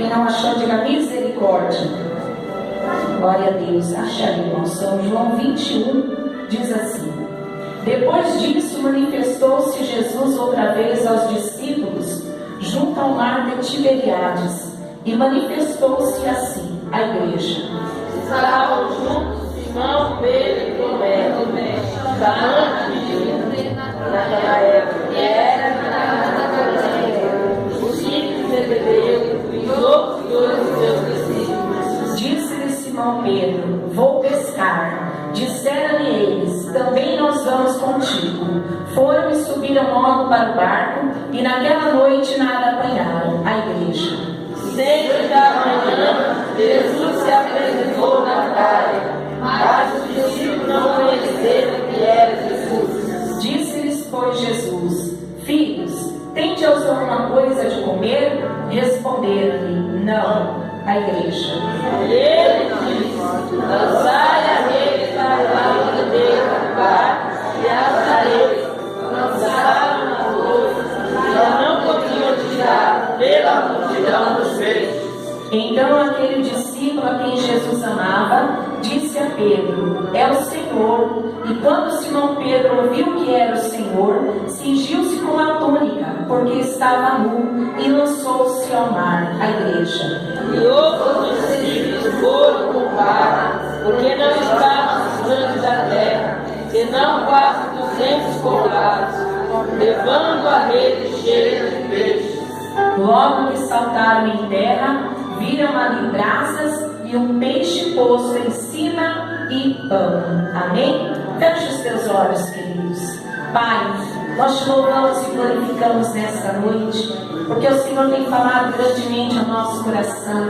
Quem não achou, diga misericórdia. Glória a Deus. Acha ali, irmão. São João 21 diz assim: depois disso manifestou-se Jesus outra vez aos discípulos junto ao mar de Tiberíades, e manifestou-se assim à igreja. Estavam juntos Simão, Pedro e Tomé, chamando de naquela época, era os filhos de Zebedeu e outros dois de seus discípulos. Disse-lhe Simão Pedro: vou pescar. Disseram-lhe eles: também nós vamos contigo. Foram e subiram logo para o barco, e naquela noite nada apanharam. A igreja. 6 da manhã, Jesus se apresentou na praia, mas os discípulos não conheceram que era Jesus. Disse-lhes, pois, Jesus: filhos, tende-os alguma coisa de comer? Responderam-lhe: não. A igreja. Ele disse: lançai a rede para a bandeira do barco, e achareis. Lançaram na coisa, já não podiam tirar pela multidão dos peixes. Então aquele discípulo a quem Jesus amava disse a Pedro: é o Senhor. E quando Simão Pedro ouviu que era o Senhor, cingiu-se com a túnica, porque estava nu, e lançou-se ao mar. A igreja. E outros discípulos foram com o barco, porque não estavam distantes da terra, senão quase 200 cobrados, levando a rede cheia de peixes. Logo que saltaram em terra, viram ali brasas e um peixe posto em cima e pão. Amém? Feche os teus olhos, queridos. Pai, nós te louvamos e glorificamos nesta noite, porque o Senhor tem falado grandemente ao nosso coração.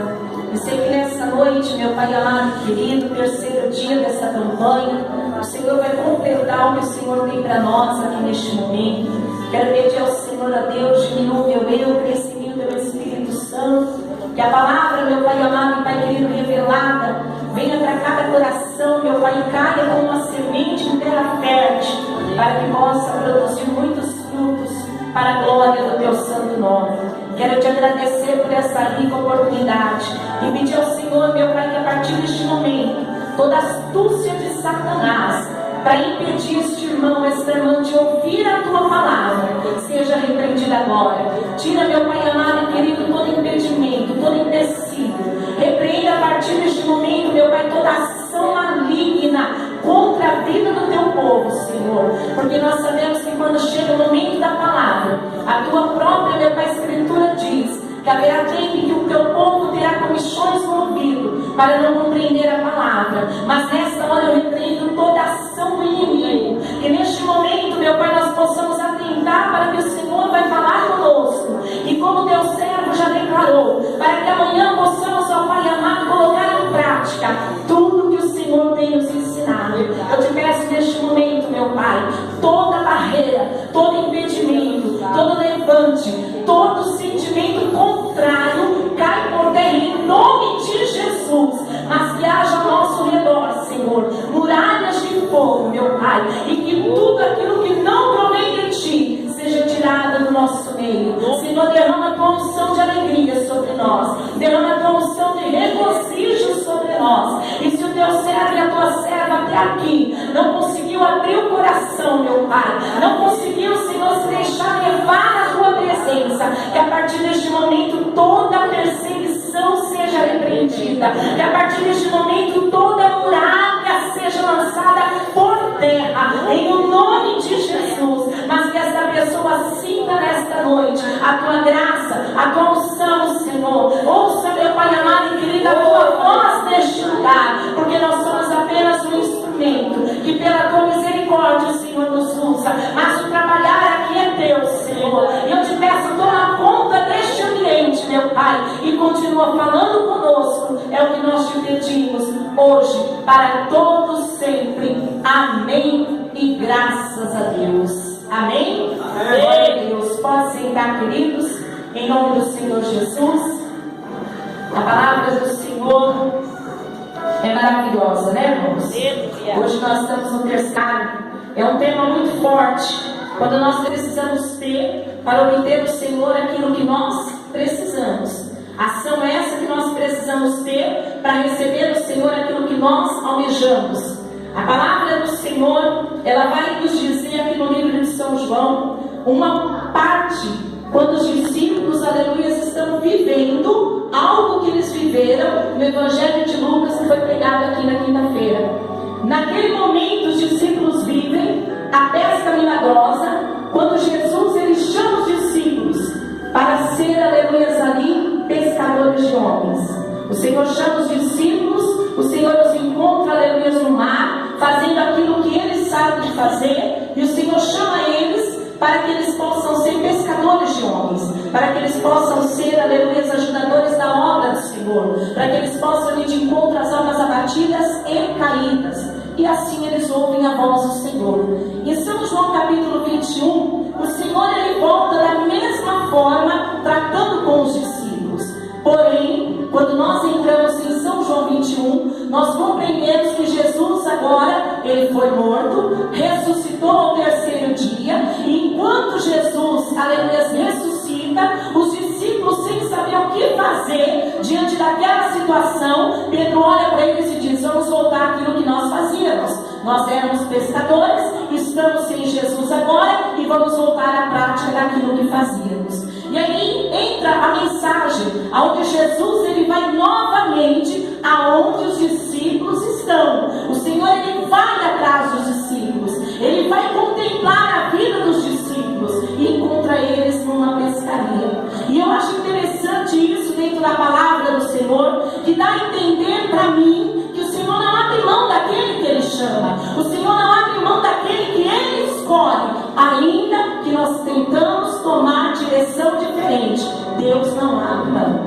E sei que nessa noite, meu Pai amado e querido, terceiro dia dessa campanha, o Senhor vai completar o que o Senhor tem para nós aqui neste momento. Quero pedir ao Senhor, a Deus, diminua meu eu, cresça em mim o teu Espírito Santo. Que a palavra, meu Pai amado e Pai querido, revelada, venha para cada coração, meu Pai, e caia como uma semente em terra fértil, para que possa produzir muitos frutos para a glória do teu santo nome. Quero te agradecer por essa rica oportunidade e pedir ao Senhor, meu Pai, que a partir deste momento, toda astúcia de Satanás para impedir este irmão, esta irmã de ouvir a tua palavra, seja repreendida agora. Tira, meu Pai amado e querido, todo impedimento, todo empecilho. Repreenda a partir deste momento, meu Pai, toda ação maligna contra a vida do teu povo, Senhor. Porque nós sabemos que quando chega o momento da palavra, a tua própria, meu Pai, Escritura diz que haverá tempo em que o teu povo terá comichões no ouvido para não compreender a palavra. Mas nesta hora eu repreendo toda ação do inimigo. Que neste momento, meu Pai, nós possamos atentar para que o Senhor vai falar conosco. E como teu servo já declarou, para que amanhã possamos, ó Pai amado, colocar em prática tudo que o Senhor tem nos ensinado. Eu te peço neste momento, meu Pai, toda barreira, todo impedimento, todo levante, todo sentimento contrário cai por terra em nome de Jesus. Mas que haja ao nosso redor, Senhor, muralhas de fogo, meu Pai, e que tudo aquilo que não provém de ti seja tirado do nosso meio. Senhor, derrama a tua unção de alegria sobre nós, derrama a tua unção de regozijo sobre nós. E se o teu servo e a tua serva até aqui não conseguiu abrir o coração, meu Pai, não conseguiu, Senhor, se deixar levar na tua presença, que a partir deste momento toda perseguição seja repreendida, que a partir deste momento toda muralha seja lançada por terra, em o nome de Jesus. Mas que esta pessoa sinta nesta noite a tua graça, a tua unção, Senhor. Ouça, meu Pai amado e querido, a tua voz neste lugar, porque nós somos apenas um instrumento que pela tua misericórdia o Senhor nos usa, mas o trabalhar aqui é teu, Senhor. E eu te peço, toma conta deste ambiente, meu Pai, e continua falando conosco. É o que nós te pedimos hoje, para todos sempre. Amém e graças a Deus. Amém? Glória a Deus. Pode sentar, queridos, em nome do Senhor Jesus. A palavra do Senhor é maravilhosa, né, irmãos? Hoje nós estamos no terceiro. É um tema muito forte, quando nós precisamos ter para obter do Senhor aquilo que nós precisamos. Ação essa precisamos ter para receber do Senhor aquilo que nós almejamos. A palavra do Senhor, ela vai nos dizer aqui no livro de São João, uma parte, quando os discípulos, aleluia, estão vivendo algo que eles viveram no Evangelho de Lucas, que foi pregado aqui na quinta-feira. Naquele momento, os discípulos vivem a pesca milagrosa, quando Jesus ele chama os discípulos para ser, aleluia, ali, pescadores de homens. O Senhor chama os discípulos, o Senhor os encontra, aleluia, no mar, fazendo aquilo que eles sabem de fazer, e o Senhor chama eles para que eles possam ser pescadores de homens, para que eles possam ser, aleluia, ajudadores da obra do Senhor, para que eles possam ir de encontro às almas abatidas e caídas, e assim eles ouvem a voz do Senhor. Em São João capítulo 21, o Senhor ele volta da mesma forma, tratando com os discípulos. Porém, quando nós entramos em São João 21, nós compreendemos que Jesus agora, ele foi morto, ressuscitou ao terceiro dia, e enquanto Jesus, aleluia, ressuscita, os discípulos, sem saber o que fazer diante daquela situação, Pedro olha para eles e diz: vamos voltar àquilo que nós fazíamos. Nós éramos pescadores, estamos sem Jesus agora e vamos voltar à prática daquilo que fazíamos. E aí entra a mensagem, onde Jesus ele vai novamente aonde os discípulos estão. O Senhor ele vai atrás dos discípulos, ele vai contemplar a vida dos discípulos e encontra eles numa pescaria. E eu acho interessante isso dentro da palavra do Senhor, que dá a entender para mim que o Senhor não abre mão daquele que ele chama, o Senhor não abre mão daquele que ele escolhe, ainda que nós tentamos tomar direção diferente. Deus não abre mão.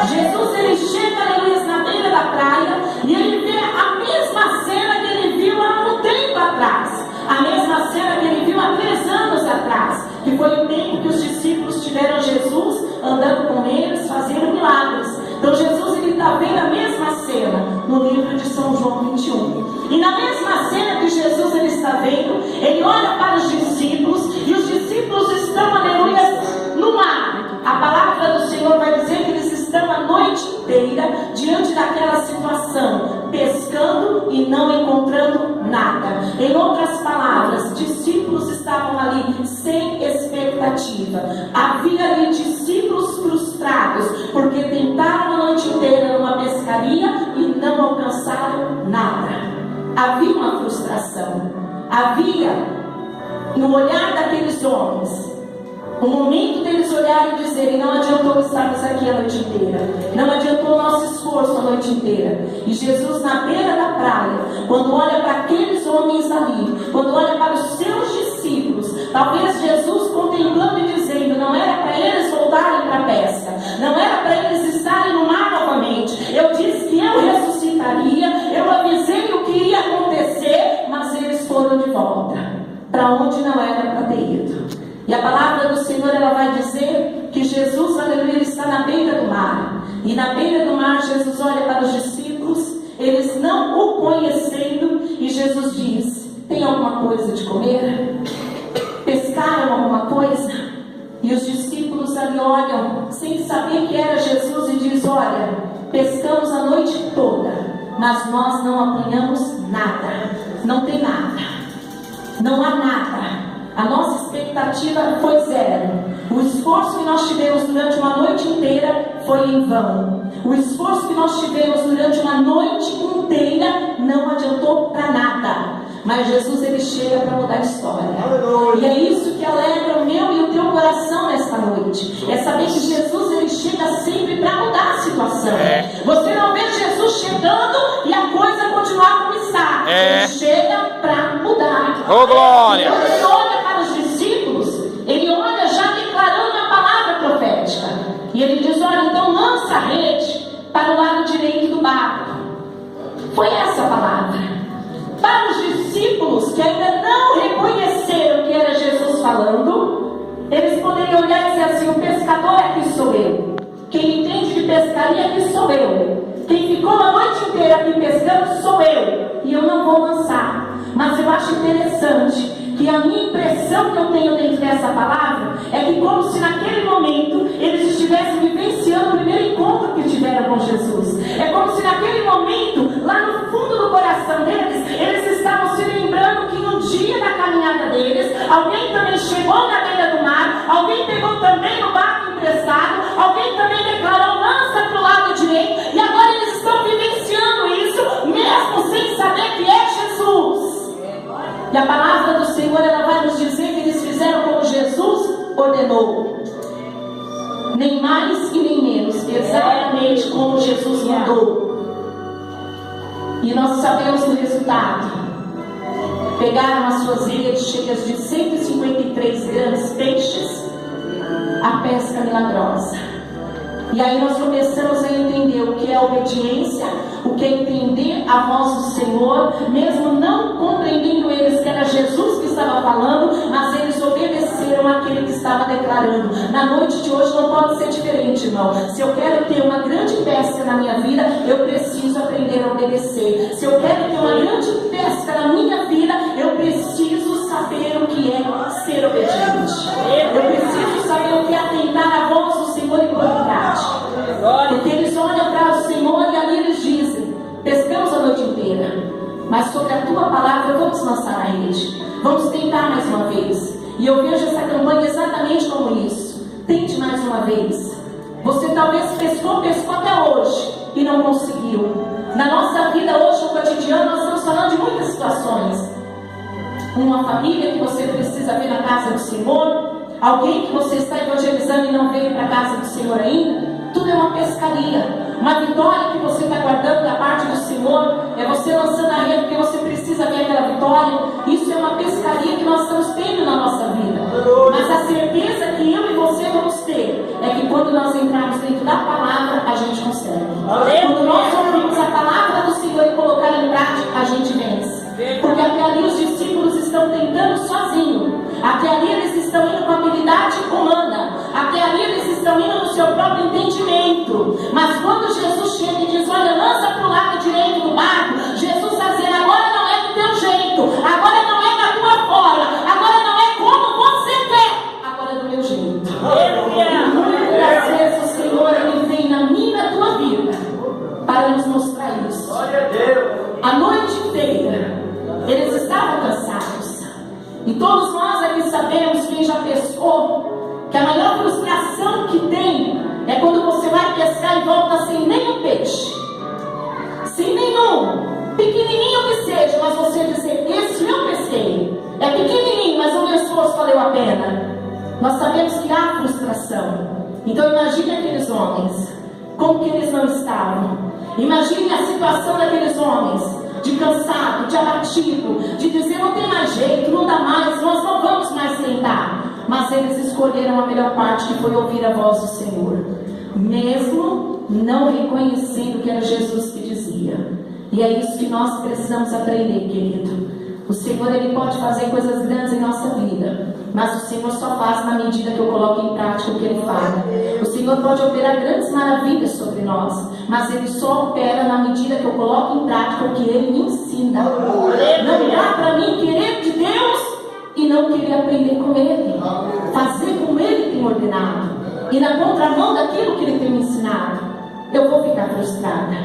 Jesus ele chega, aleluia, na beira da praia e ele vê a mesma cena que ele viu há um tempo atrás, a mesma cena que ele viu há 3 anos atrás, que foi o tempo que os discípulos tiveram Jesus andando com eles, fazendo milagres. Então Jesus ele está vendo a mesma cena no livro de São João 21. E na mesma cena que Jesus ele está vendo, ele olha para os discípulos e os discípulos estão, aleluia, no mar. A palavra do Senhor vai dizer que eles estão a noite inteira diante daquela situação, pescando e não encontrando nada. Em outras palavras, discípulos estavam ali sem expectativa. Havia ali discípulos frustrados, porque tentaram a noite inteira numa pescaria e não alcançaram nada. Havia uma frustração, havia no olhar daqueles homens o momento deles olharem e dizerem: não adiantou estarmos aqui a noite inteira, não adiantou o nosso esforço a noite inteira. E Jesus na beira da praia, quando olha para aqueles homens ali, quando olha para os seus discípulos, talvez Jesus contemplando e dizendo: não era para eles voltarem para a pesca, não era para eles estarem no mar novamente, eu disse que eu ressuscitaria, eu avisei o que iria acontecer, mas eles foram de volta para onde não era para ter ido. E a palavra do Senhor ela vai dizer que Jesus, aleluia, ele está na beira do mar. E na beira do mar Jesus olha para os discípulos, eles não o conhecendo, e Jesus diz: tem alguma coisa de comer? Pescaram alguma coisa? E os discípulos ali olham sem saber que era Jesus e diz: olha, pescamos a noite toda, mas nós não apanhamos nada, não tem nada, não há nada. A nossa expectativa foi 0. O esforço que nós tivemos durante uma noite inteira foi em vão. O esforço que nós tivemos durante uma noite inteira não adiantou para nada. Mas Jesus ele chega para mudar a história. E é isso que alegra o meu e o teu coração nesta noite. É saber que Jesus ele chega sempre para mudar a situação. Você não vê Jesus chegando e a coisa continuar como está. Ele chega para mudar. Oh, glória! Quando ele olha para os discípulos, ele olha já declarando a palavra profética. E ele diz: olha, então lança a rede para o lado direito do barco. Foi essa a palavra. Para os discípulos que ainda não reconheceram que era Jesus falando, eles poderiam olhar e dizer assim: o pescador aqui sou eu, quem entende de pescaria aqui sou eu, quem ficou a noite inteira aqui pescando sou eu, e eu não vou lançar. Mas eu acho interessante que a minha impressão que eu tenho dentro dessa palavra é que como se naquele momento eles estivessem vivenciando o primeiro encontro que tiveram com Jesus. chegou na beira do mar, alguém pegou também no barco emprestado, alguém também declarou: lança para o lado direito, e agora eles estão vivenciando isso, mesmo sem saber que é Jesus. E a palavra do Senhor, ela vai nos dizer que eles fizeram como Jesus ordenou, nem mais e nem menos, exatamente como Jesus mandou. E nós sabemos do resultado. Pegaram as suas redes cheias de 153 grandes peixes, a pesca milagrosa. E aí nós começamos a entender o que é obediência, o que é entender a voz do Senhor, mesmo não compreendendo eles que era Jesus que estava falando, mas eles obedeceram àquele que estava declarando. Na noite de hoje não pode ser diferente, irmão. Se eu quero ter uma grande pesca na minha vida, eu preciso aprender a obedecer. Se eu quero ter uma grande pesca na minha vida, eu preciso saber o que é ser obediente. Eu preciso saber o que é atentar a voz do Senhor em comunidade. Porque eles olham para o Senhor e ali eles dizem: pescamos a noite inteira, mas sobre a tua palavra vamos lançar a rede, vamos tentar mais uma vez. E eu vejo essa campanha exatamente como isso: tente mais uma vez. Você talvez pescou até hoje e não conseguiu. Na nossa vida hoje, no cotidiano, nós estamos falando de muitas situações. Uma família que você precisa ver na casa do Senhor, alguém que você está evangelizando e não veio para a casa do Senhor ainda. Tudo é uma pescaria. Uma vitória que você está guardando da parte do Senhor, é você lançando a rede porque você precisa ver aquela vitória. Isso é uma pescaria que nós estamos tendo na nossa vida. Mas a certeza que eu e você vamos ter é que quando nós entrarmos dentro da palavra, a gente consegue. Quando nós ouvimos a palavra do Senhor e colocar em prática, a gente vence. Porque até ali os discípulos estão tentando sozinhos. Até ali eles estão indo com habilidade humana. Até ali eles estão indo no seu próprio entendimento. Mas quando Jesus chega e diz: olha, lança para o lado direito do barco, Jesus está dizendo: agora não é do teu jeito, agora não é da tua forma, agora não é como você quer, agora é do meu jeito. Muitas vezes o Senhor, ele vem na minha e na tua vida para nos mostrar isso. A noite inteira eles estavam cansados. E todos nós aqui sabemos, quem já pescou, que a maior frustração que tem é quando você vai pescar e volta sem nenhum peixe, sem nenhum, pequenininho que seja, mas você dizer: esse eu pesquei, é pequenininho, mas o meu esforço valeu a pena. Nós sabemos que há frustração. Então imagine aqueles homens, como que eles não estavam. Imagine a situação daqueles homens, de cansado, de abatido, de dizer: não tem mais jeito, não dá mais, nós não vamos mais tentar. Mas eles escolheram a melhor parte, que foi ouvir a voz do Senhor, mesmo não reconhecendo que era Jesus que dizia. E é isso que nós precisamos aprender, querido. O Senhor, ele pode fazer coisas grandes em nossa vida, mas o Senhor só faz na medida que eu coloco em prática o que ele fala. O Senhor pode operar grandes maravilhas sobre nós, mas ele só opera na medida que eu coloco em prática o que ele me ensina. Não dá para mim querer de Deus e não querer aprender com ele, fazer como ele tem ordenado, e na contramão daquilo que ele tem me ensinado. Eu vou ficar frustrada,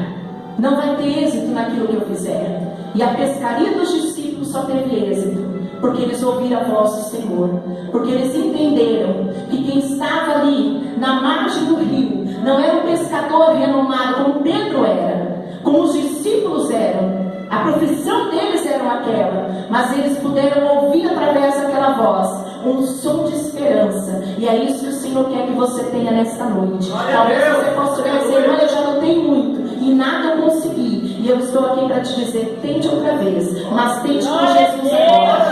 não vai ter êxito naquilo que eu fizer. E a pescaria dos discípulos só teve êxito porque eles ouviram a voz do Senhor, porque eles entenderam que quem estava ali na margem do rio não era um pescador renomado como Pedro era, como os discípulos eram. A profissão deles era aquela, mas eles puderam ouvir através daquela voz um som de esperança. E é isso que o Senhor quer que você tenha nesta noite. Talvez você possa dizer: irmã, eu já não tenho muito e nada eu consegui, e eu estou aqui para te dizer: tente outra vez, mas tente com Jesus agora.